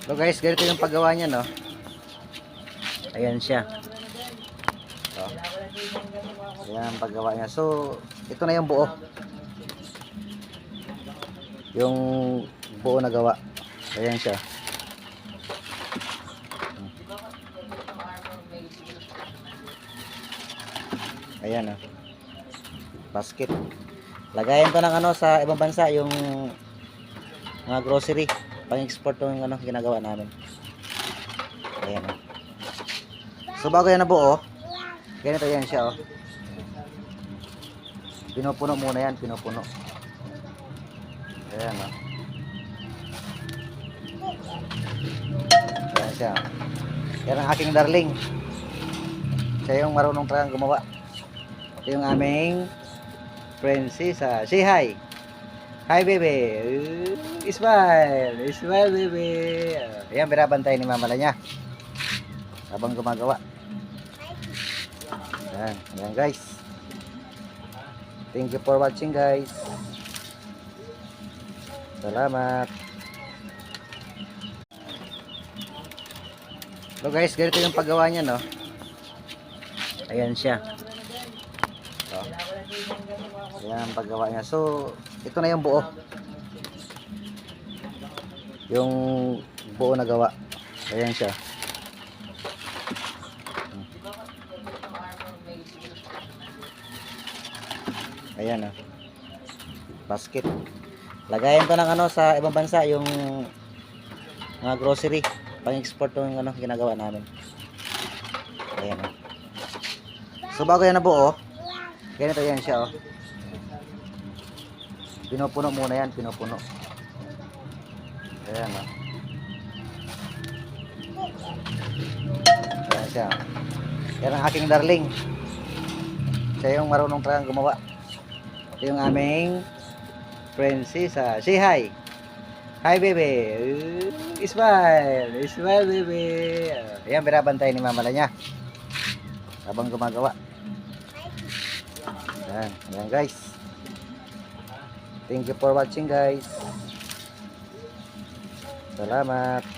So guys, ganito yung paggawa niya, no? Ayan siya. So, ayan ang paggawa niya. So, ito na yung buo. Yung buo na gawa. Ayan siya. Ayan, oh. Basket. Lagayan to ng ano sa ibang bansa, yung mga grocery. Pang-export yung ano ginagawa namin. Ayan, oh. So bago yan nabuo, ganito yan siya, oh. Pinupuno muna yan, pinupuno. Ayan, oh. Ayan siya. Yan ang aking darling. Siya yung marunong talagang gumawa. Ito yung aming prinsesa. Say hi. Hi, baby. Smile. Smile, baby. Ayan, binabantay ni mama niya habang gumagawa. Ayan, ayan guys. Thank you for watching, guys. Salamat. So guys, ganito yung paggawa niya, no? Ayan siya. So, ayan ang paggawa niya. So, ito na yung buo. Yung buo na gawa. Ayan siya. Ayan, oh. Basket. Lagayan to ng ano sa ibang bansa, yung mga grocery. Pang-export yung ano ginagawa namin. Ayan, oh. So bago yan nabuo, ganito yan siya, oh. Pinupuno muna yan, pinupuno. Ayan, oh. Ayan siya. Yan ang aking darling. Siya yung marunong talagang gumawa. Ito yung aming prinsesa. Say hi. Hi, baby. Smile. Smile, baby. Ayan, binabantay ni mama niya habang gumagawa. Ayan, ayan guys. Thank you for watching, guys. Salamat.